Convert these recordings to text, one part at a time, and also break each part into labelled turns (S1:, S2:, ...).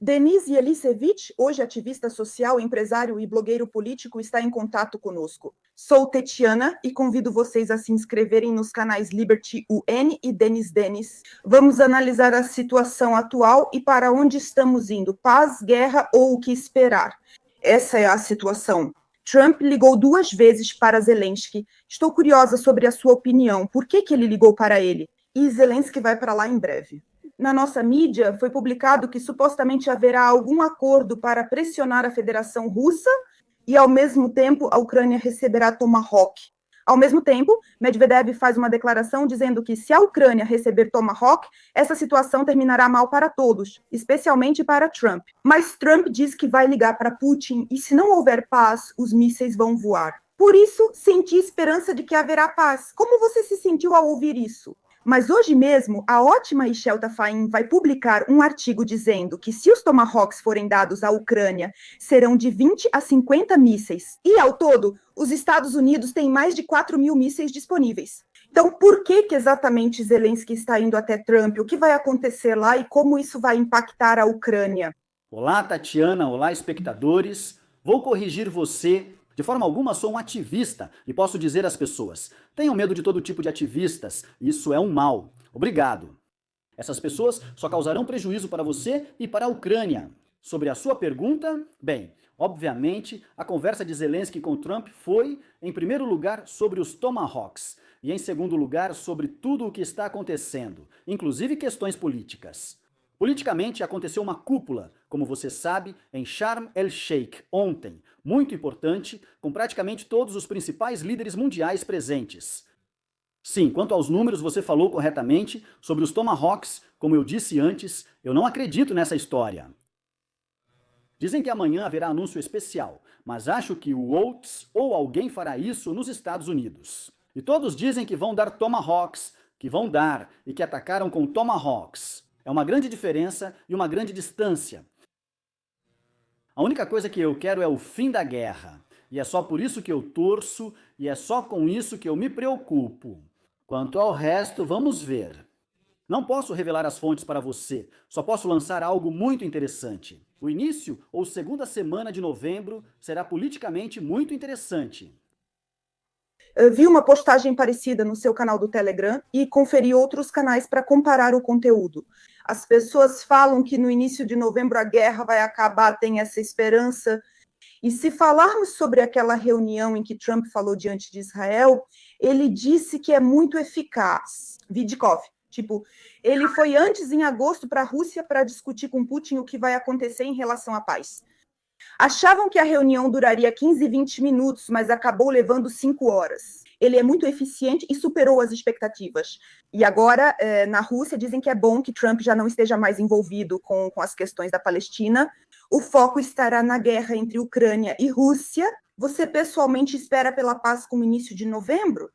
S1: Denis Yelisevich, hoje ativista social, empresário e blogueiro político, está em contato conosco. Sou Tetiana e convido vocês a se inscreverem nos canais Liberty UN e Denis. Vamos analisar a situação atual e para onde estamos indo: paz, guerra ou o que esperar. Essa é a situação. Trump ligou 2 vezes para Zelensky. Estou curiosa sobre a sua opinião. Por que ele ligou para ele? E Zelensky vai para lá em breve. Na nossa mídia, foi publicado que supostamente haverá algum acordo para pressionar a Federação Russa e, ao mesmo tempo, a Ucrânia receberá Tomahawk. Ao mesmo tempo, Medvedev faz uma declaração dizendo que, se a Ucrânia receber Tomahawk, essa situação terminará mal para todos, especialmente para Trump. Mas Trump diz que vai ligar para Putin e, se não houver paz, os mísseis vão voar. Por isso, senti esperança de que haverá paz. Como você se sentiu ao ouvir isso? Mas hoje mesmo, a ótima Ishelta Faim vai publicar um artigo dizendo que, se os Tomahawks forem dados à Ucrânia, serão de 20 a 50 mísseis. E, ao todo, os Estados Unidos têm mais de 4.000 mísseis disponíveis. Então, por que exatamente Zelensky está indo até Trump? O que vai acontecer lá e como isso vai impactar a Ucrânia?
S2: Olá, Tatiana. Olá, espectadores. Vou corrigir você. De forma alguma, sou um ativista e posso dizer às pessoas: tenham medo de todo tipo de ativistas, isso é um mal. Obrigado. Essas pessoas só causarão prejuízo para você e para a Ucrânia. Sobre a sua pergunta, bem, obviamente, a conversa de Zelensky com Trump foi, em primeiro lugar, sobre os Tomahawks e, em segundo lugar, sobre tudo o que está acontecendo, inclusive questões políticas. Politicamente, aconteceu uma cúpula, como você sabe, em Sharm el-Sheikh ontem, muito importante, com praticamente todos os principais líderes mundiais presentes. Sim, quanto aos números, você falou corretamente. Sobre os Tomahawks, como eu disse antes, eu não acredito nessa história. Dizem que amanhã haverá anúncio especial, mas acho que o Oates ou alguém fará isso nos Estados Unidos. E todos dizem que vão dar Tomahawks, que vão dar e que atacaram com Tomahawks. É uma grande diferença e uma grande distância. A única coisa que eu quero é o fim da guerra. E é só por isso que eu torço e é só com isso que eu me preocupo. Quanto ao resto, vamos ver. Não posso revelar as fontes para você, só posso lançar algo muito interessante. O início ou segunda semana de novembro será politicamente muito interessante.
S1: Eu vi uma postagem parecida no seu canal do Telegram e conferi outros canais para comparar o conteúdo. As pessoas falam que no início de novembro a guerra vai acabar, tem essa esperança. E se falarmos sobre aquela reunião em que Trump falou diante de Israel, ele disse que é muito eficaz. Vidkov, ele foi antes, em agosto, para a Rússia para discutir com Putin o que vai acontecer em relação à paz. Achavam que a reunião duraria 15, 20 minutos, mas acabou levando 5 horas. Ele é muito eficiente e superou as expectativas. E agora, na Rússia, dizem que é bom que Trump já não esteja mais envolvido com as questões da Palestina. O foco estará na guerra entre Ucrânia e Rússia. Você pessoalmente espera pela paz com o início de novembro?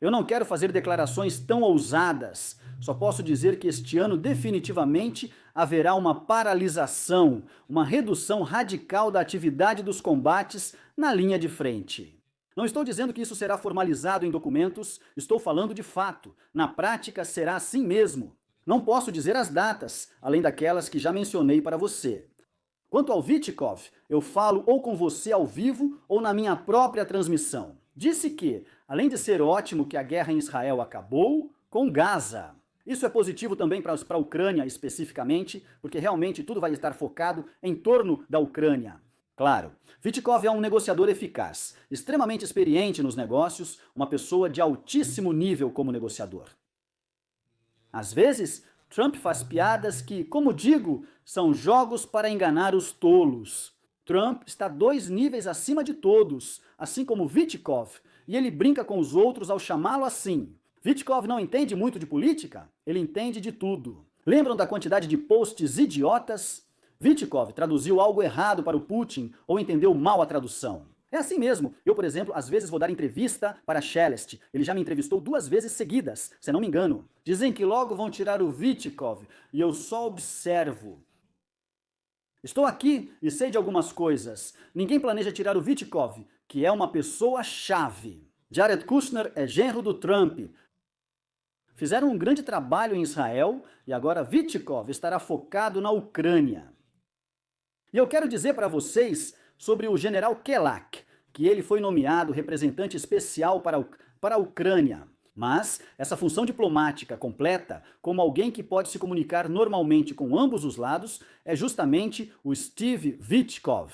S2: Eu não quero fazer declarações tão ousadas. Só posso dizer que este ano definitivamente haverá uma paralisação, uma redução radical da atividade dos combates na linha de frente. Não estou dizendo que isso será formalizado em documentos, estou falando de fato. Na prática será assim mesmo. Não posso dizer as datas, além daquelas que já mencionei para você. Quanto ao Vitkov, eu falo ou com você ao vivo ou na minha própria transmissão. Disse que, além de ser ótimo que a guerra em Israel acabou, com Gaza. Isso é positivo também para a Ucrânia especificamente, porque realmente tudo vai estar focado em torno da Ucrânia. Claro, Vitkov é um negociador eficaz, extremamente experiente nos negócios, uma pessoa de altíssimo nível como negociador. Às vezes, Trump faz piadas que, como digo, são jogos para enganar os tolos. Trump está 2 níveis acima de todos, assim como Vitkov, e ele brinca com os outros ao chamá-lo assim. Vitkov não entende muito de política? Ele entende de tudo. Lembram da quantidade de posts idiotas? Vitkov traduziu algo errado para o Putin ou entendeu mal a tradução. É assim mesmo. Eu, por exemplo, às vezes vou dar entrevista para Shelest. Ele já me entrevistou 2 vezes seguidas, se não me engano. Dizem que logo vão tirar o Vitkov e eu só observo. Estou aqui e sei de algumas coisas. Ninguém planeja tirar o Vitkov, que é uma pessoa-chave. Jared Kushner é genro do Trump. Fizeram um grande trabalho em Israel e agora Vitkov estará focado na Ucrânia. E eu quero dizer para vocês sobre o general Kelak, que ele foi nomeado representante especial para a Ucrânia. Mas essa função diplomática completa, como alguém que pode se comunicar normalmente com ambos os lados, é justamente o Steve Vitkov.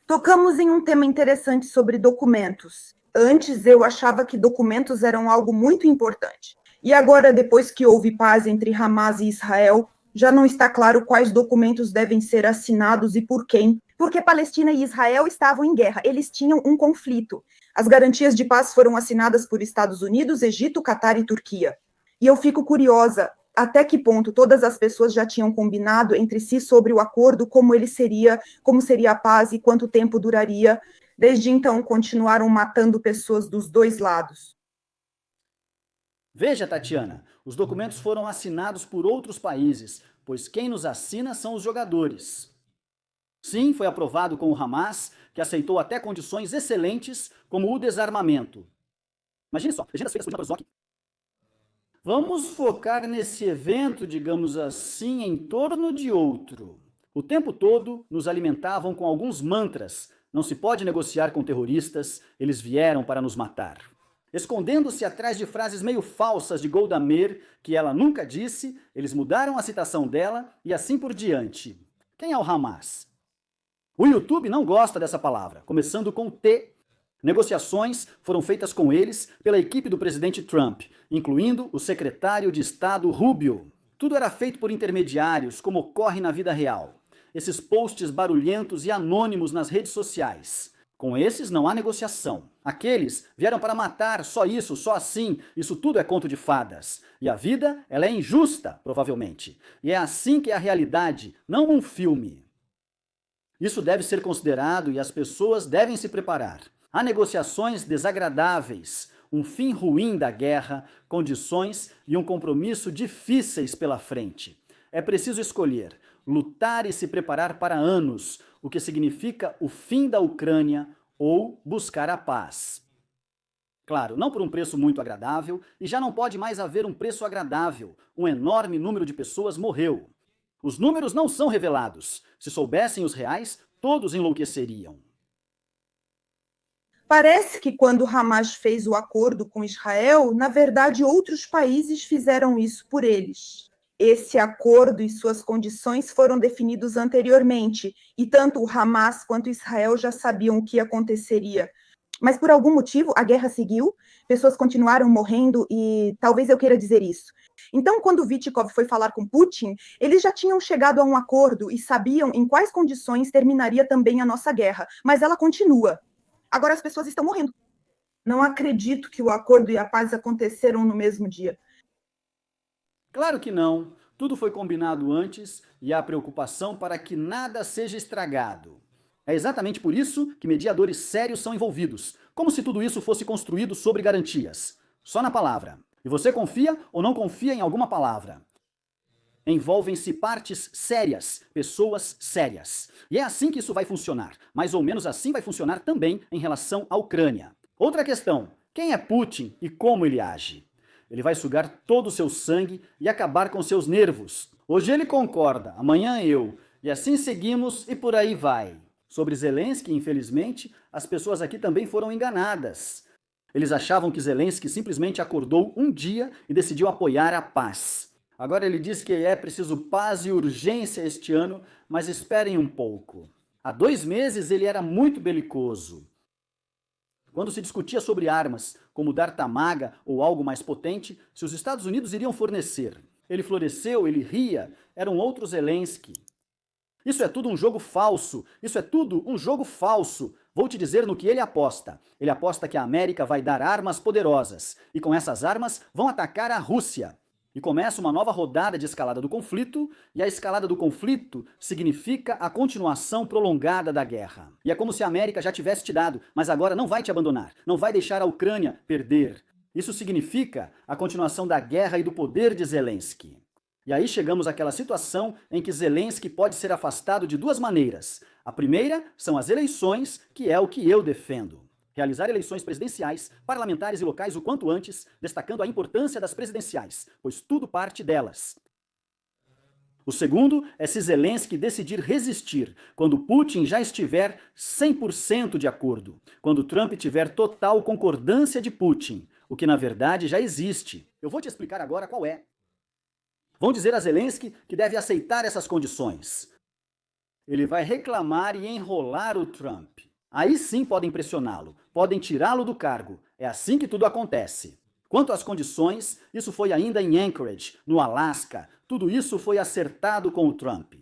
S1: Tocamos em um tema interessante sobre documentos. Antes eu achava que documentos eram algo muito importante. E agora, depois que houve paz entre Hamas e Israel, já não está claro quais documentos devem ser assinados e por quem. Porque Palestina e Israel estavam em guerra, eles tinham um conflito. As garantias de paz foram assinadas por Estados Unidos, Egito, Catar e Turquia. E eu fico curiosa, até que ponto todas as pessoas já tinham combinado entre si sobre o acordo, como seria a paz e quanto tempo duraria. Desde então, continuaram matando pessoas dos dois lados.
S2: Veja, Tatiana, os documentos foram assinados por outros países, pois quem nos assina são os jogadores. Sim, foi aprovado com o Hamas, que aceitou até condições excelentes, como o desarmamento. Imagine só, legendas feitas por Dr. Zoc. Vamos focar nesse evento, digamos assim, em torno de outro. O tempo todo nos alimentavam com alguns mantras. Não se pode negociar com terroristas, eles vieram para nos matar. Escondendo-se atrás de frases meio falsas de Golda Meir, que ela nunca disse, eles mudaram a citação dela e assim por diante. Quem é o Hamas? O YouTube não gosta dessa palavra, começando com T. Negociações foram feitas com eles pela equipe do presidente Trump, incluindo o secretário de Estado Rubio. Tudo era feito por intermediários, como ocorre na vida real. Esses posts barulhentos e anônimos nas redes sociais. Com esses não há negociação. Aqueles vieram para matar, só isso, só assim. Isso tudo é conto de fadas. E a vida, ela é injusta, provavelmente. E é assim que é a realidade, não um filme. Isso deve ser considerado e as pessoas devem se preparar. Há negociações desagradáveis, um fim ruim da guerra, condições e um compromisso difíceis pela frente. É preciso escolher, lutar e se preparar para anos, o que significa o fim da Ucrânia ou buscar a paz. Claro, não por um preço muito agradável, e já não pode mais haver um preço agradável. Um enorme número de pessoas morreu. Os números não são revelados. Se soubessem os reais, todos enlouqueceriam.
S1: Parece que quando Hamas fez o acordo com Israel, na verdade outros países fizeram isso por eles. Esse acordo e suas condições foram definidos anteriormente, e tanto o Hamas quanto Israel já sabiam o que aconteceria. Mas por algum motivo a guerra seguiu, pessoas continuaram morrendo e talvez eu queira dizer isso. Então, quando Vitkov foi falar com Putin, eles já tinham chegado a um acordo e sabiam em quais condições terminaria também a nossa guerra, mas ela continua. Agora as pessoas estão morrendo. Não acredito que o acordo e a paz aconteceram no mesmo dia.
S2: Claro que não. Tudo foi combinado antes e há preocupação para que nada seja estragado. É exatamente por isso que mediadores sérios são envolvidos, como se tudo isso fosse construído sobre garantias. Só na palavra. E você confia ou não confia em alguma palavra? Envolvem-se partes sérias, pessoas sérias. E é assim que isso vai funcionar. Mais ou menos assim vai funcionar também em relação à Ucrânia. Outra questão: quem é Putin e como ele age? Ele vai sugar todo o seu sangue e acabar com seus nervos. Hoje ele concorda, amanhã eu. E assim seguimos e por aí vai. Sobre Zelensky, infelizmente, as pessoas aqui também foram enganadas. Eles achavam que Zelensky simplesmente acordou um dia e decidiu apoiar a paz. Agora ele diz que é preciso paz e urgência este ano, mas esperem um pouco. Há 2 meses ele era muito belicoso. Quando se discutia sobre armas, como dar tamaga ou algo mais potente, se os Estados Unidos iriam fornecer. Ele floresceu, ele ria, era um outro Zelensky. Isso é tudo um jogo falso, isso é tudo um jogo falso. Vou te dizer no que ele aposta. Ele aposta que a América vai dar armas poderosas, e com essas armas vão atacar a Rússia. E começa uma nova rodada de escalada do conflito, e a escalada do conflito significa a continuação prolongada da guerra. E é como se a América já tivesse te dado, mas agora não vai te abandonar, não vai deixar a Ucrânia perder. Isso significa a continuação da guerra e do poder de Zelensky. E aí chegamos àquela situação em que Zelensky pode ser afastado de 2 maneiras. A primeira são as eleições, que é o que eu defendo. realizar eleições presidenciais, parlamentares e locais o quanto antes, destacando a importância das presidenciais, pois tudo parte delas. O segundo é se Zelensky decidir resistir quando Putin já estiver 100% de acordo, quando Trump tiver total concordância de Putin, o que na verdade já existe. Eu vou te explicar agora qual é. Vão dizer a Zelensky que deve aceitar essas condições. Ele vai reclamar e enrolar o Trump. Aí sim podem pressioná-lo, podem tirá-lo do cargo. É assim que tudo acontece. Quanto às condições, isso foi ainda em Anchorage, no Alasca. Tudo isso foi acertado com o Trump.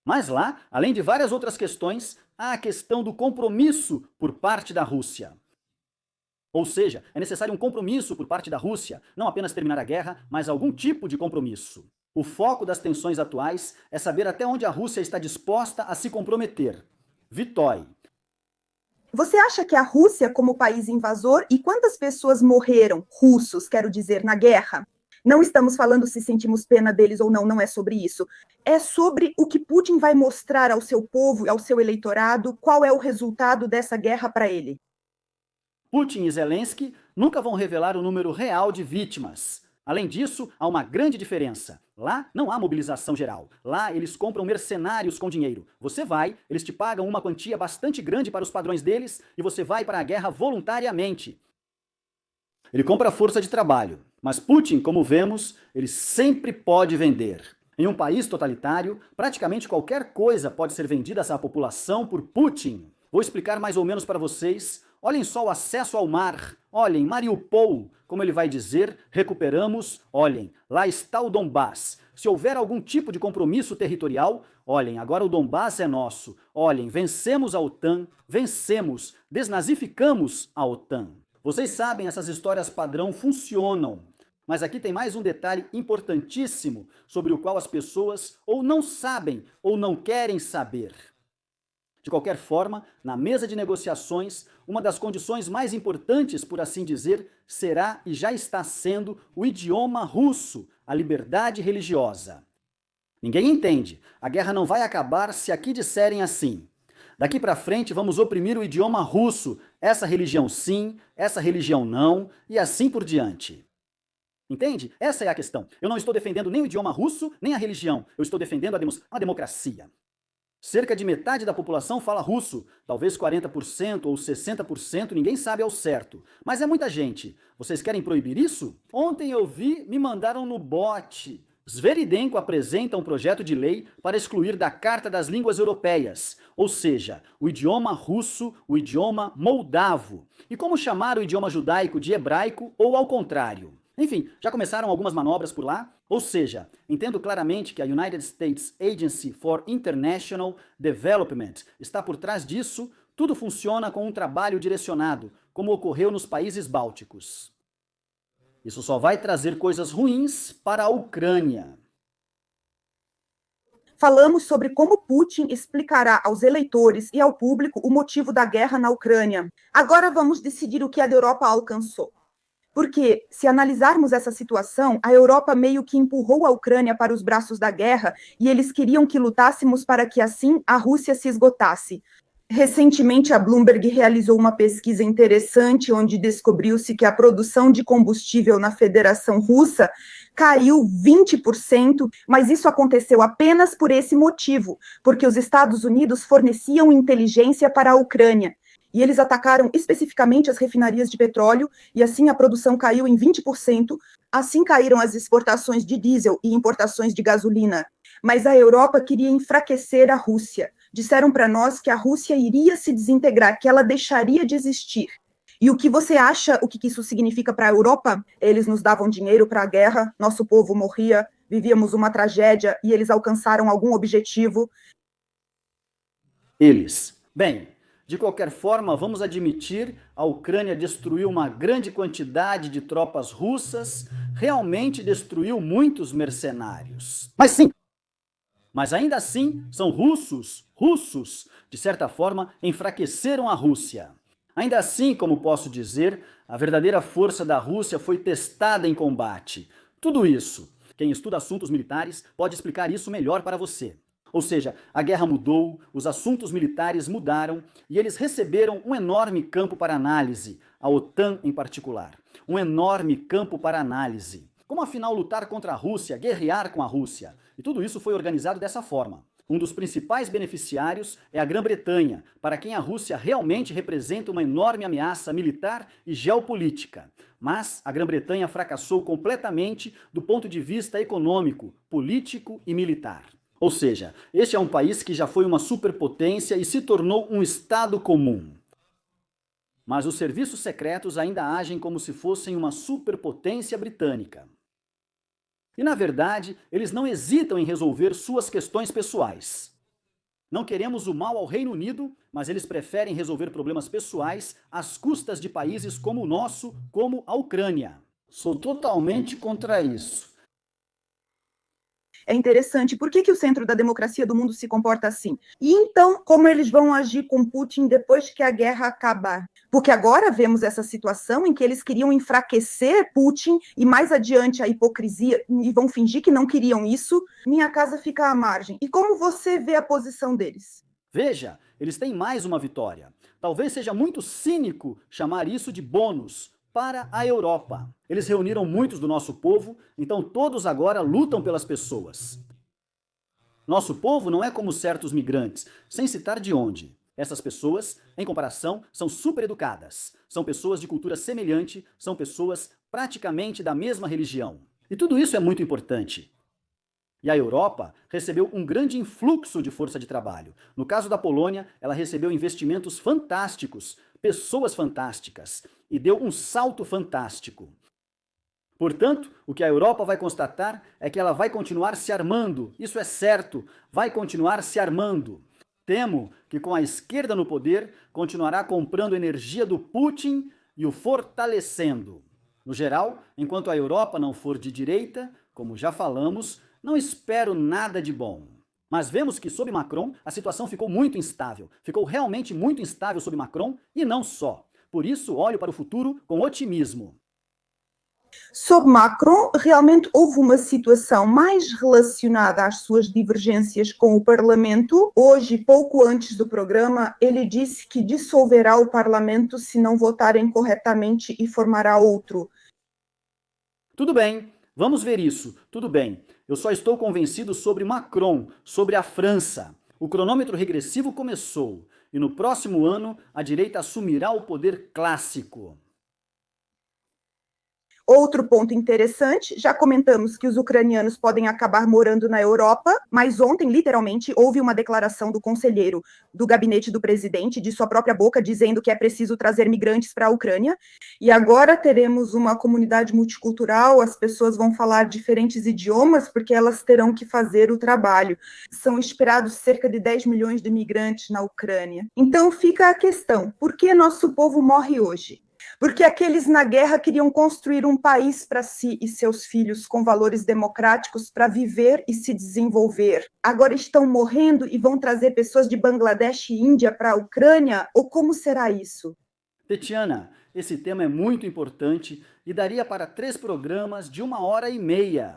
S2: Mas lá, além de várias outras questões, há a questão do compromisso por parte da Rússia. Ou seja, é necessário um compromisso por parte da Rússia, não apenas terminar a guerra, mas algum tipo de compromisso. O foco das tensões atuais é saber até onde a Rússia está disposta a se comprometer. Vitói.
S1: Você acha que a Rússia, como país invasor, e quantas pessoas morreram, russos, quero dizer, na guerra? Não estamos falando se sentimos pena deles ou não, não é sobre isso. É sobre o que Putin vai mostrar ao seu povo, ao seu eleitorado, qual é o resultado dessa guerra para ele.
S2: Putin e Zelensky nunca vão revelar o número real de vítimas. Além disso, há uma grande diferença. Lá não há mobilização geral. Lá eles compram mercenários com dinheiro. Você vai, eles te pagam uma quantia bastante grande para os padrões deles e você vai para a guerra voluntariamente. Ele compra força de trabalho. Mas Putin, como vemos, ele sempre pode vender. Em um país totalitário, praticamente qualquer coisa pode ser vendida à população por Putin. Vou explicar mais ou menos para vocês. Olhem só o acesso ao mar. Olhem, Mariupol, como ele vai dizer, recuperamos. Olhem, lá está o Donbass. Se houver algum tipo de compromisso territorial, olhem, agora o Donbass é nosso. Olhem, vencemos a OTAN, vencemos, desnazificamos a OTAN. Vocês sabem, essas histórias padrão funcionam. Mas aqui tem mais um detalhe importantíssimo sobre o qual as pessoas ou não sabem ou não querem saber. De qualquer forma, na mesa de negociações, uma das condições mais importantes, por assim dizer, será e já está sendo o idioma russo, a liberdade religiosa. Ninguém entende. A guerra não vai acabar se aqui disserem assim. Daqui para frente vamos oprimir o idioma russo, essa religião sim, essa religião não, e assim por diante. Entende? Essa é a questão. Eu não estou defendendo nem o idioma russo, nem a religião. Eu estou defendendo a democracia. Cerca de metade da população fala russo, talvez 40% ou 60%, ninguém sabe ao certo. Mas é muita gente. Vocês querem proibir isso? Ontem eu vi, me mandaram no bote. Sveridenko apresenta um projeto de lei para excluir da Carta das Línguas Europeias, ou seja, o idioma russo, o idioma moldavo. E como chamar o idioma judaico de hebraico ou ao contrário? Enfim, já começaram algumas manobras por lá, ou seja, entendo claramente que a United States Agency for International Development está por trás disso, tudo funciona com um trabalho direcionado, como ocorreu nos países bálticos. Isso só vai trazer coisas ruins para a Ucrânia.
S1: Falamos sobre como Putin explicará aos eleitores e ao público o motivo da guerra na Ucrânia. Agora vamos decidir o que a Europa alcançou. Porque, se analisarmos essa situação, a Europa meio que empurrou a Ucrânia para os braços da guerra e eles queriam que lutássemos para que assim a Rússia se esgotasse. Recentemente, a Bloomberg realizou uma pesquisa interessante onde descobriu-se que a produção de combustível na Federação Russa caiu 20%, mas isso aconteceu apenas por esse motivo, porque os Estados Unidos forneciam inteligência para a Ucrânia. E eles atacaram especificamente as refinarias de petróleo, e assim a produção caiu em 20%, assim caíram as exportações de diesel e importações de gasolina. Mas a Europa queria enfraquecer a Rússia. Disseram para nós que a Rússia iria se desintegrar, que ela deixaria de existir. E o que você acha, o que isso significa para a Europa? Eles nos davam dinheiro para a guerra, nosso povo morria, vivíamos uma tragédia, e eles alcançaram algum objetivo.
S2: Bem, de qualquer forma, vamos admitir, a Ucrânia destruiu uma grande quantidade de tropas russas, realmente destruiu muitos mercenários. Mas ainda assim, são russos, de certa forma, enfraqueceram a Rússia. Ainda assim, como posso dizer, a verdadeira força da Rússia foi testada em combate. Tudo isso, quem estuda assuntos militares pode explicar isso melhor para você. Ou seja, a guerra mudou, os assuntos militares mudaram e eles receberam um enorme campo para análise, a OTAN em particular. Um enorme campo para análise. Como afinal lutar contra a Rússia, guerrear com a Rússia? E tudo isso foi organizado dessa forma. Um dos principais beneficiários é a Grã-Bretanha, para quem a Rússia realmente representa uma enorme ameaça militar e geopolítica. Mas a Grã-Bretanha fracassou completamente do ponto de vista econômico, político e militar. Ou seja, este é um país que já foi uma superpotência e se tornou um Estado comum. Mas os serviços secretos ainda agem como se fossem uma superpotência britânica. E, na verdade, eles não hesitam em resolver suas questões pessoais. Não queremos o mal ao Reino Unido, mas eles preferem resolver problemas pessoais às custas de países como o nosso, como a Ucrânia. Sou totalmente contra isso.
S1: É interessante. Por que o centro da democracia do mundo se comporta assim? E então, como eles vão agir com Putin depois que a guerra acabar? Porque agora vemos essa situação em que eles queriam enfraquecer Putin e mais adiante a hipocrisia e vão fingir que não queriam isso. Minha casa fica à margem. E como você vê a posição deles?
S2: Veja, eles têm mais uma vitória. Talvez seja muito cínico chamar isso de bônus para a Europa. Eles reuniram muitos do nosso povo, então todos agora lutam pelas pessoas. Nosso povo não é como certos migrantes, sem citar de onde. Essas pessoas, em comparação, são super educadas. São pessoas de cultura semelhante, são pessoas praticamente da mesma religião. E tudo isso é muito importante. E a Europa recebeu um grande influxo de força de trabalho. No caso da Polônia, ela recebeu investimentos fantásticos, pessoas fantásticas, e deu um salto fantástico. Portanto, o que a Europa vai constatar é que ela vai continuar se armando, isso é certo, vai continuar se armando. Temo que com a esquerda no poder, continuará comprando energia do Putin e o fortalecendo. No geral, enquanto a Europa não for de direita, como já falamos, não espero nada de bom. Mas vemos que sob Macron a situação ficou muito instável. Ficou realmente muito instável sob Macron e não só. Por isso olho para o futuro com otimismo.
S1: Sob Macron, realmente houve uma situação mais relacionada às suas divergências com o Parlamento. Hoje, pouco antes do programa, ele disse que dissolverá o Parlamento se não votarem corretamente e formará outro.
S2: Tudo bem, vamos ver isso. Tudo bem. Eu só estou convencido sobre Macron, sobre a França. O cronômetro regressivo começou e no próximo ano a direita assumirá o poder clássico.
S1: Outro ponto interessante, já comentamos que os ucranianos podem acabar morando na Europa, mas ontem, literalmente, houve uma declaração do conselheiro do gabinete do presidente, de sua própria boca, dizendo que é preciso trazer migrantes para a Ucrânia. E agora teremos uma comunidade multicultural, as pessoas vão falar diferentes idiomas, porque elas terão que fazer o trabalho. São esperados cerca de 10 milhões de migrantes na Ucrânia. Então fica a questão, por que nosso povo morre hoje? Porque aqueles na guerra queriam construir um país para si e seus filhos com valores democráticos para viver e se desenvolver. Agora estão morrendo e vão trazer pessoas de Bangladesh e Índia para a Ucrânia? Ou como será isso?
S2: Tetiana, esse tema é muito importante e daria para 3 programas de 1h30.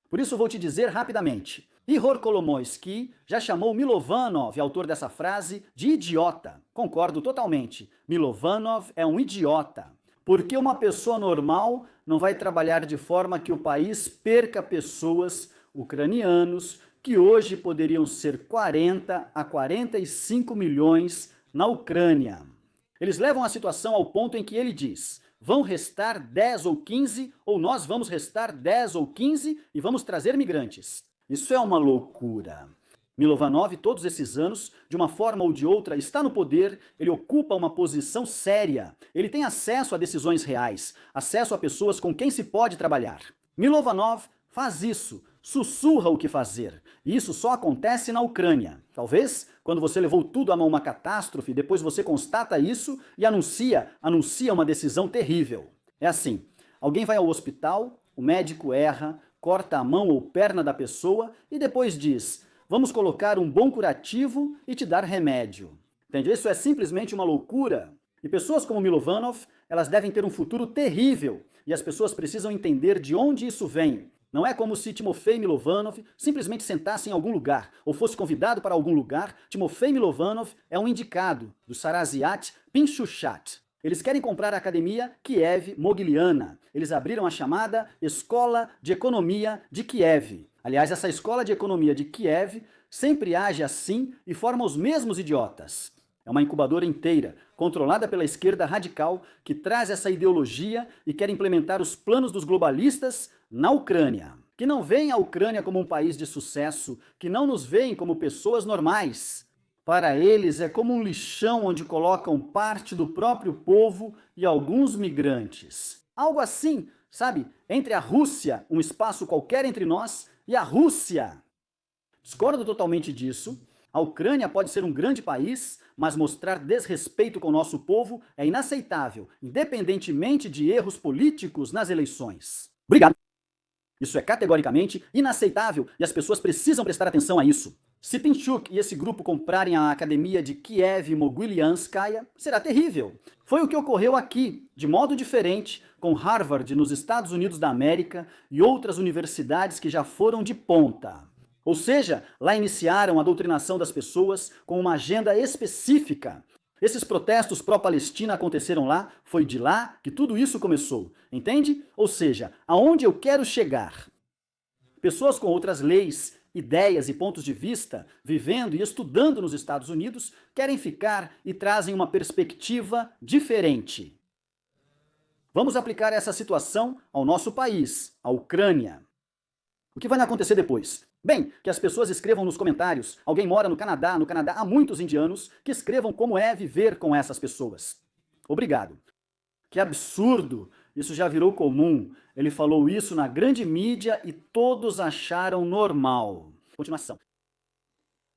S2: Por isso vou te dizer rapidamente. Ihor Kolomoisky já chamou Milovanov, autor dessa frase, de idiota. Concordo totalmente. Milovanov é um idiota. Porque uma pessoa normal não vai trabalhar de forma que o país perca pessoas, ucranianos, que hoje poderiam ser 40 a 45 milhões na Ucrânia. Eles levam a situação ao ponto em que ele diz: vão restar 10 ou 15, ou nós vamos restar 10 ou 15 e vamos trazer migrantes. Isso é uma loucura. Milovanov, todos esses anos, de uma forma ou de outra, está no poder, ele ocupa uma posição séria, ele tem acesso a decisões reais, acesso a pessoas com quem se pode trabalhar. Milovanov faz isso, sussurra o que fazer, e isso só acontece na Ucrânia. Talvez, quando você levou tudo a uma catástrofe, depois você constata isso e anuncia uma decisão terrível. É assim, alguém vai ao hospital, o médico erra, corta a mão ou perna da pessoa e depois diz: vamos colocar um bom curativo e te dar remédio. Entende? Isso é simplesmente uma loucura. E pessoas como Milovanov, elas devem ter um futuro terrível. E as pessoas precisam entender de onde isso vem. Não é como se Timofei Milovanov simplesmente sentasse em algum lugar, ou fosse convidado para algum lugar. Timofei Milovanov é um indicado do Saraziat Pinchushat. Eles querem comprar a Academia Kiev Mogyliana. Eles abriram a chamada Escola de Economia de Kiev. Aliás, essa Escola de Economia de Kiev sempre age assim e forma os mesmos idiotas. É uma incubadora inteira, controlada pela esquerda radical, que traz essa ideologia e quer implementar os planos dos globalistas na Ucrânia. Que não veem a Ucrânia como um país de sucesso, que não nos veem como pessoas normais. Para eles é como um lixão onde colocam parte do próprio povo e alguns migrantes. Algo assim, sabe? Entre a Rússia, um espaço qualquer entre nós, e a Rússia. Discordo totalmente disso. A Ucrânia pode ser um grande país, mas mostrar desrespeito com o nosso povo é inaceitável, independentemente de erros políticos nas eleições. Obrigado. Isso é categoricamente inaceitável e as pessoas precisam prestar atenção a isso. Se Pinchuk e esse grupo comprarem a Academia de Kiev Mogylianskaya, será terrível. Foi o que ocorreu aqui, de modo diferente, com Harvard nos Estados Unidos da América e outras universidades que já foram de ponta. Ou seja, lá iniciaram a doutrinação das pessoas com uma agenda específica. Esses protestos pró-Palestina aconteceram lá, foi de lá que tudo isso começou, entende? Ou seja, aonde eu quero chegar? Pessoas com outras leis, ideias e pontos de vista, vivendo e estudando nos Estados Unidos, querem ficar e trazem uma perspectiva diferente. Vamos aplicar essa situação ao nosso país, a Ucrânia. O que vai acontecer depois? Bem, que as pessoas escrevam nos comentários. Alguém mora no Canadá há muitos indianos, que escrevam como é viver com essas pessoas. Obrigado. Que absurdo! Isso já virou comum. Ele falou isso na grande mídia e todos acharam normal. Continuação.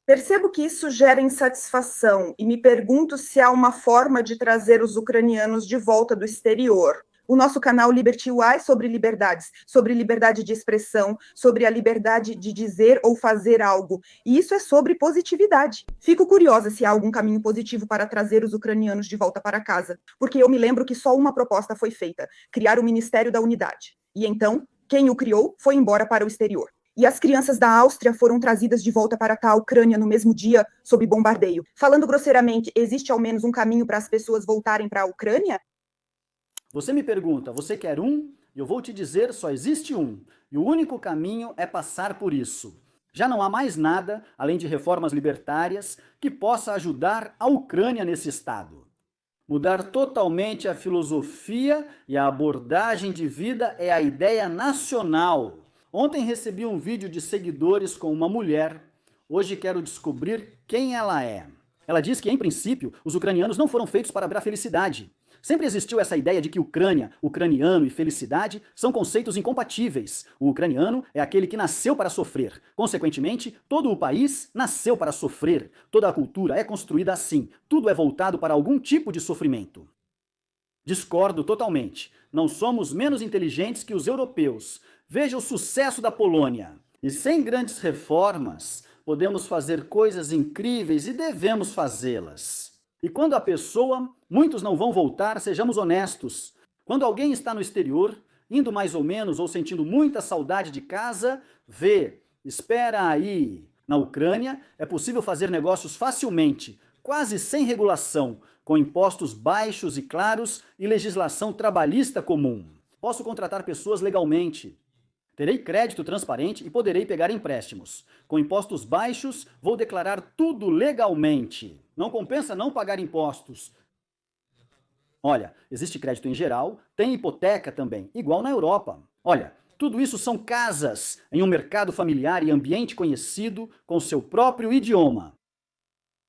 S1: Percebo que isso gera insatisfação e me pergunto se há uma forma de trazer os ucranianos de volta do exterior. O nosso canal Liberty UI é sobre liberdades, sobre liberdade de expressão, sobre a liberdade de dizer ou fazer algo. E isso é sobre positividade. Fico curiosa se há algum caminho positivo para trazer os ucranianos de volta para casa, porque eu me lembro que só uma proposta foi feita: criar o Ministério da Unidade. E então, quem o criou foi embora para o exterior. E as crianças da Áustria foram trazidas de volta para cá, a Ucrânia, no mesmo dia, sob bombardeio. Falando grosseiramente, existe ao menos um caminho para as pessoas voltarem para a Ucrânia?
S2: Você me pergunta, você quer um? Eu vou te dizer, só existe um. E o único caminho é passar por isso. Já não há mais nada, além de reformas libertárias, que possa ajudar a Ucrânia nesse estado. Mudar totalmente a filosofia e a abordagem de vida é a ideia nacional. Ontem recebi um vídeo de seguidores com uma mulher. Hoje quero descobrir quem ela é. Ela diz que, em princípio, os ucranianos não foram feitos para a felicidade. Sempre existiu essa ideia de que Ucrânia, ucraniano e felicidade são conceitos incompatíveis. O ucraniano é aquele que nasceu para sofrer. Consequentemente, todo o país nasceu para sofrer. Toda a cultura é construída assim. Tudo é voltado para algum tipo de sofrimento. Discordo totalmente. Não somos menos inteligentes que os europeus. Veja o sucesso da Polônia. E sem grandes reformas, podemos fazer coisas incríveis e devemos fazê-las. E quando a pessoa, muitos não vão voltar, sejamos honestos. Quando alguém está no exterior, indo mais ou menos ou sentindo muita saudade de casa, espera aí. Na Ucrânia, é possível fazer negócios facilmente, quase sem regulação, com impostos baixos e claros e legislação trabalhista comum. Posso contratar pessoas legalmente. Terei crédito transparente e poderei pegar empréstimos. Com impostos baixos, vou declarar tudo legalmente. Não compensa não pagar impostos. Olha, existe crédito em geral, tem hipoteca também, igual na Europa. Olha, tudo isso são casas em um mercado familiar e ambiente conhecido com seu próprio idioma.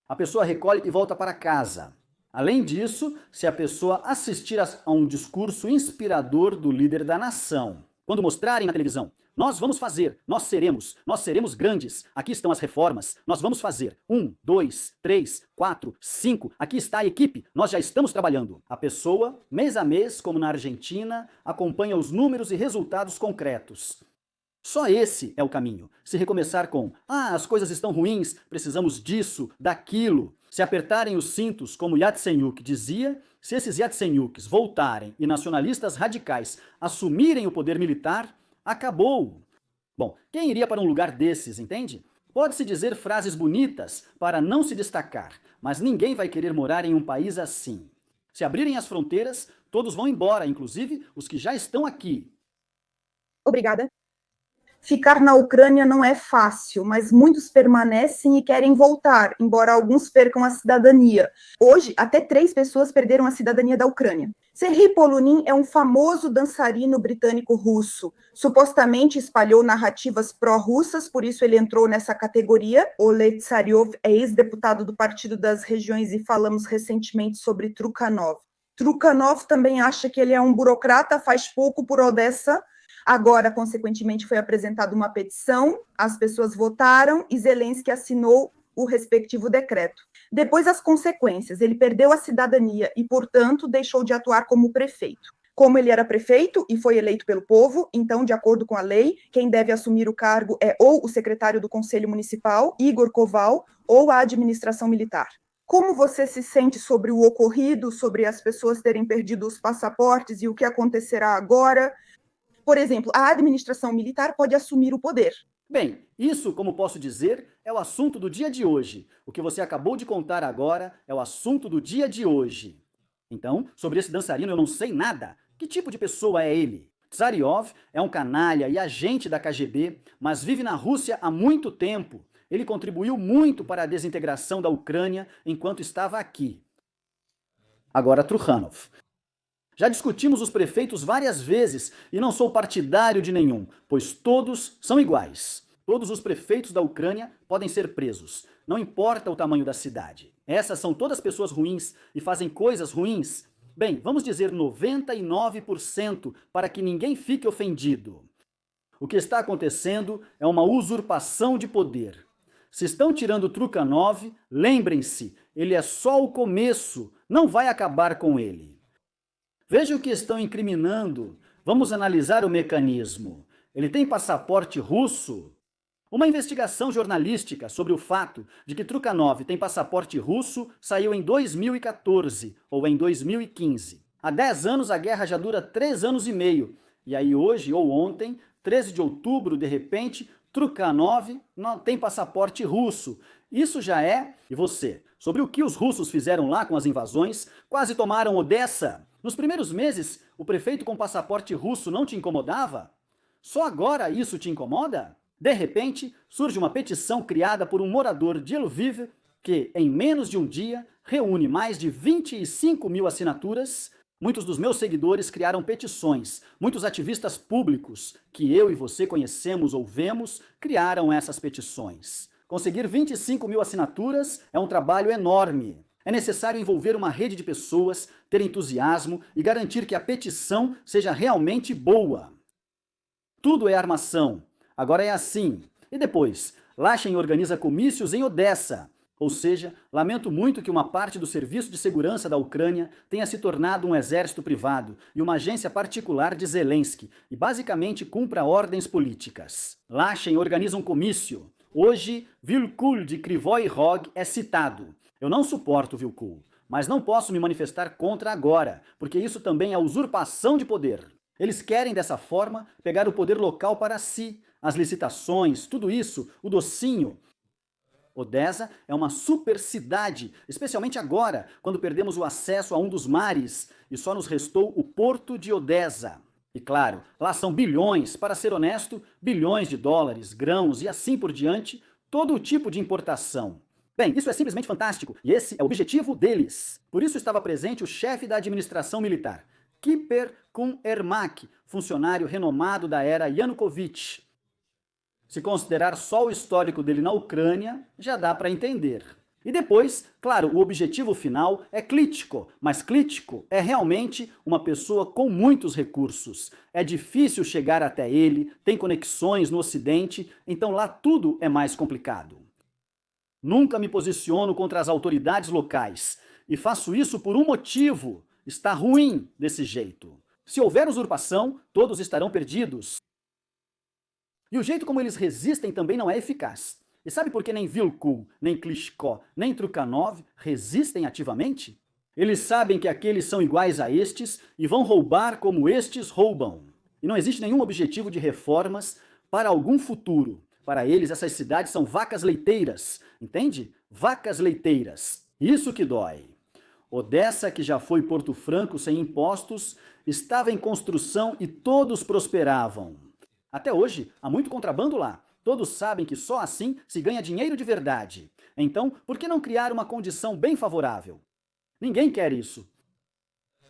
S2: A pessoa recolhe e volta para casa. Além disso, se a pessoa assistir a um discurso inspirador do líder da nação, quando mostrarem na televisão, nós vamos fazer, nós seremos grandes, aqui estão as reformas, nós vamos fazer, 1, 2, 3, 4, 5, aqui está a equipe, nós já estamos trabalhando. A pessoa, mês a mês, como na Argentina, acompanha os números e resultados concretos. Só esse é o caminho. Se recomeçar com, as coisas estão ruins, precisamos disso, daquilo. Se apertarem os cintos, como Yatsenyuk dizia, se esses Yatsenyuks voltarem e nacionalistas radicais assumirem o poder militar, acabou. Bom, quem iria para um lugar desses, entende? Pode-se dizer frases bonitas para não se destacar, mas ninguém vai querer morar em um país assim. Se abrirem as fronteiras, todos vão embora, inclusive os que já estão aqui.
S1: Obrigada. Ficar na Ucrânia não é fácil, mas muitos permanecem e querem voltar, embora alguns percam a cidadania. Hoje, até 3 pessoas perderam a cidadania da Ucrânia. Serhiy Polonin é um famoso dançarino britânico-russo. Supostamente espalhou narrativas pró-russas, por isso ele entrou nessa categoria. Oleg Tsaryov é ex-deputado do Partido das Regiões e falamos recentemente sobre Trukhanov. Trukhanov também acha que ele é um burocrata, faz pouco por Odessa. Agora, consequentemente, foi apresentada uma petição, as pessoas votaram e Zelensky assinou o respectivo decreto. Depois, as consequências. Ele perdeu a cidadania e, portanto, deixou de atuar como prefeito. Como ele era prefeito e foi eleito pelo povo, então, de acordo com a lei, quem deve assumir o cargo é ou o secretário do Conselho Municipal, Igor Koval, ou a administração militar. Como você se sente sobre o ocorrido, sobre as pessoas terem perdido os passaportes e o que acontecerá agora? Por exemplo, a administração militar pode assumir o poder.
S2: Bem, isso, como posso dizer, é o assunto do dia de hoje. O que você acabou de contar agora é o assunto do dia de hoje. Então, sobre esse dançarino eu não sei nada. Que tipo de pessoa é ele? Tsaryov é um canalha e agente da KGB, mas vive na Rússia há muito tempo. Ele contribuiu muito para a desintegração da Ucrânia enquanto estava aqui. Agora, Trukhanov. Já discutimos os prefeitos várias vezes e não sou partidário de nenhum, pois todos são iguais. Todos os prefeitos da Ucrânia podem ser presos, não importa o tamanho da cidade. Essas são todas pessoas ruins e fazem coisas ruins. Bem, vamos dizer 99% para que ninguém fique ofendido. O que está acontecendo é uma usurpação de poder. Se estão tirando Trukhanov, lembrem-se, ele é só o começo, não vai acabar com ele. Veja o que estão incriminando. Vamos analisar o mecanismo. Ele tem passaporte russo? Uma investigação jornalística sobre o fato de que Trukhanov tem passaporte russo saiu em 2014 ou em 2015. Há 10 anos a guerra já dura 3 anos e meio. E aí hoje ou ontem, 13 de outubro, de repente, Trukhanov não tem passaporte russo. Isso já é... E você? Sobre o que os russos fizeram lá com as invasões? Quase tomaram Odessa. Nos primeiros meses, o prefeito com passaporte russo não te incomodava? Só agora isso te incomoda? De repente, surge uma petição criada por um morador de Lviv que, em menos de um dia, reúne mais de 25 mil assinaturas. Muitos dos meus seguidores criaram petições. Muitos ativistas públicos que eu e você conhecemos ou vemos criaram essas petições. Conseguir 25 mil assinaturas é um trabalho enorme. É necessário envolver uma rede de pessoas, ter entusiasmo e garantir que a petição seja realmente boa. Tudo é armação. Agora é assim. E depois, Lachin organiza comícios em Odessa. Ou seja, lamento muito que uma parte do Serviço de Segurança da Ucrânia tenha se tornado um exército privado e uma agência particular de Zelensky e basicamente cumpra ordens políticas. Lachin organiza um comício. Hoje, Vilkul de Kryvyi Rog é citado. Eu não suporto Vilkul, mas não posso me manifestar contra agora, porque isso também é usurpação de poder. Eles querem, dessa forma, pegar o poder local para si, as licitações, tudo isso, o docinho. Odessa é uma super cidade, especialmente agora, quando perdemos o acesso a um dos mares e só nos restou o porto de Odessa. E claro, lá são bilhões, para ser honesto, bilhões de dólares, grãos e assim por diante, todo o tipo de importação. Bem, isso é simplesmente fantástico, e esse é o objetivo deles. Por isso estava presente o chefe da administração militar, Kiper Kun-Ermak, funcionário renomado da era Yanukovych. Se considerar só o histórico dele na Ucrânia, já dá para entender. E depois, claro, o objetivo final é Klitschko, mas Klitschko é realmente uma pessoa com muitos recursos. É difícil chegar até ele, tem conexões no Ocidente, então lá tudo é mais complicado. Nunca me posiciono contra as autoridades locais, e faço isso por um motivo. Está ruim desse jeito. Se houver usurpação, todos estarão perdidos. E o jeito como eles resistem também não é eficaz. E sabe por que nem Vilkul, nem Klitschko, nem Trukhanov resistem ativamente? Eles sabem que aqueles são iguais a estes e vão roubar como estes roubam. E não existe nenhum objetivo de reformas, para algum futuro. Para eles, essas cidades são vacas leiteiras, entende? Vacas leiteiras. Isso que dói. Odessa, que já foi Porto Franco sem impostos, estava em construção e todos prosperavam. Até hoje, há muito contrabando lá. Todos sabem que só assim se ganha dinheiro de verdade. Então, por que não criar uma condição bem favorável? Ninguém quer isso.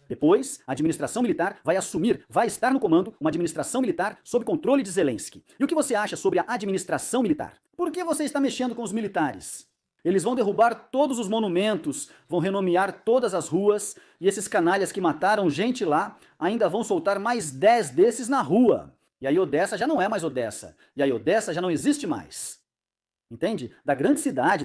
S2: Depois, a administração militar vai estar no comando uma administração militar sob controle de Zelensky. E o que você acha sobre a administração militar? Por que você está mexendo com os militares? Eles vão derrubar todos os monumentos, vão renomear todas as ruas, e esses canalhas que mataram gente lá ainda vão soltar mais 10 desses na rua. E aí Odessa já não é mais Odessa. E aí Odessa já não existe mais. Entende? Da grande cidade,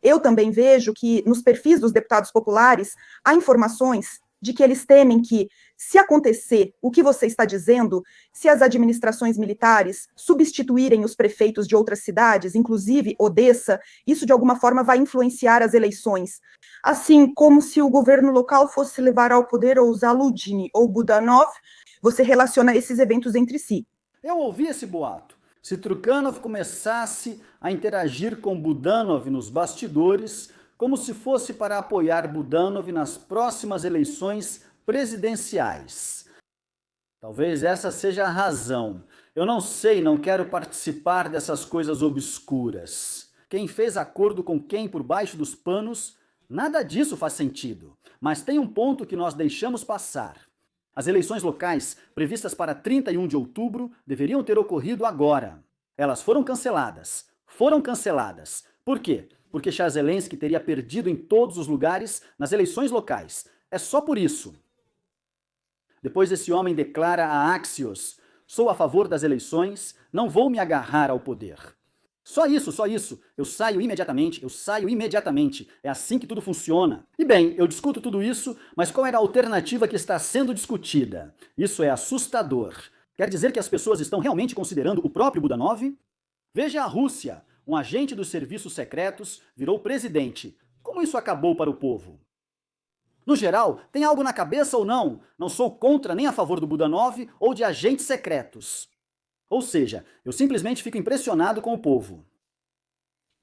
S1: Eu também vejo que nos perfis dos deputados populares há informações de que eles temem que, se acontecer o que você está dizendo, se as administrações militares substituírem os prefeitos de outras cidades, inclusive Odessa, isso de alguma forma vai influenciar as eleições. Assim como se o governo local fosse levar ao poder ou Zaludny ou Budanov, você relaciona esses eventos entre si.
S2: Eu ouvi esse boato. Se Trukhanov começasse a interagir com Budanov nos bastidores, como se fosse para apoiar Budanov nas próximas eleições presidenciais. Talvez essa seja a razão. Eu não sei, não quero participar dessas coisas obscuras. Quem fez acordo com quem por baixo dos panos, nada disso faz sentido. Mas tem um ponto que nós deixamos passar. As eleições locais, previstas para 31 de outubro, deveriam ter ocorrido agora. Elas foram canceladas. Por quê? Porque Charles Zelensky teria perdido em todos os lugares nas eleições locais. É só por isso. Depois esse homem declara a Axios: sou a favor das eleições, não vou me agarrar ao poder. Só isso. Eu saio imediatamente. É assim que tudo funciona. E bem, eu discuto tudo isso, mas qual era a alternativa que está sendo discutida? Isso é assustador. Quer dizer que as pessoas estão realmente considerando o próprio Budanov? Veja a Rússia. Um agente dos serviços secretos virou presidente. Como isso acabou para o povo? No geral, tem algo na cabeça ou não? Não sou contra nem a favor do Budanov ou de agentes secretos. Ou seja, eu simplesmente fico impressionado com o povo.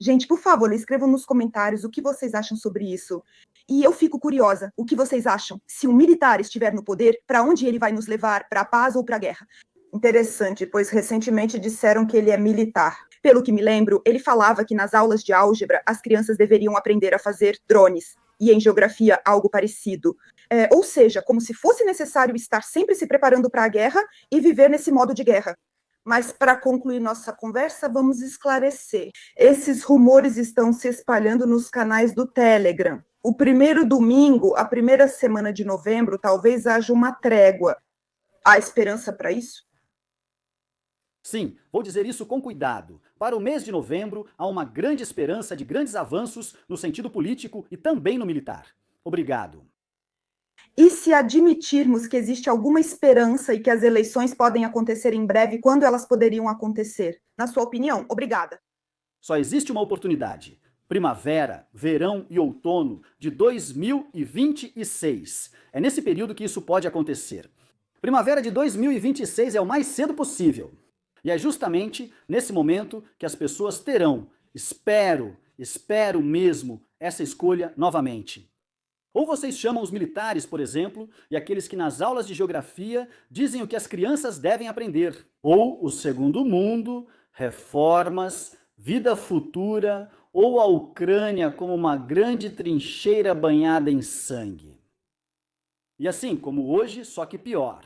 S1: Gente, por favor, escrevam nos comentários o que vocês acham sobre isso. E eu fico curiosa, o que vocês acham? Se um militar estiver no poder, para onde ele vai nos levar? Para a paz ou para a guerra? Interessante, pois recentemente disseram que ele é militar. Pelo que me lembro, ele falava que nas aulas de álgebra as crianças deveriam aprender a fazer drones. E em geografia, algo parecido. Ou seja, como se fosse necessário estar sempre se preparando para a guerra e viver nesse modo de guerra. Mas, para concluir nossa conversa, vamos esclarecer. Esses rumores estão se espalhando nos canais do Telegram. O primeiro domingo, a primeira semana de novembro, talvez haja uma trégua. Há esperança para isso?
S2: Sim, vou dizer isso com cuidado. Para o mês de novembro, há uma grande esperança de grandes avanços no sentido político e também no militar. Obrigado.
S1: E se admitirmos que existe alguma esperança e que as eleições podem acontecer em breve, quando elas poderiam acontecer? Na sua opinião? Obrigada.
S2: Só existe uma oportunidade. Primavera, verão e outono de 2026. É nesse período que isso pode acontecer. Primavera de 2026 é o mais cedo possível. E é justamente nesse momento que as pessoas terão, espero mesmo, essa escolha novamente. Ou vocês chamam os militares, por exemplo, e aqueles que nas aulas de geografia dizem o que as crianças devem aprender. Ou o segundo mundo, reformas, vida futura, ou a Ucrânia como uma grande trincheira banhada em sangue. E assim como hoje, só que pior.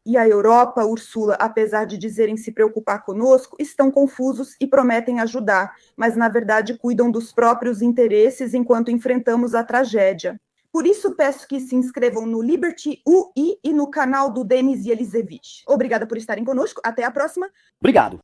S1: E a Europa, Ursula, apesar de dizerem se preocupar conosco, estão confusos e prometem ajudar, mas na verdade cuidam dos próprios interesses enquanto enfrentamos a tragédia. Por isso peço que se inscrevam no Liberty UI e no canal do Denis Yelizevich. Obrigada por estarem conosco, até a próxima.
S2: Obrigado.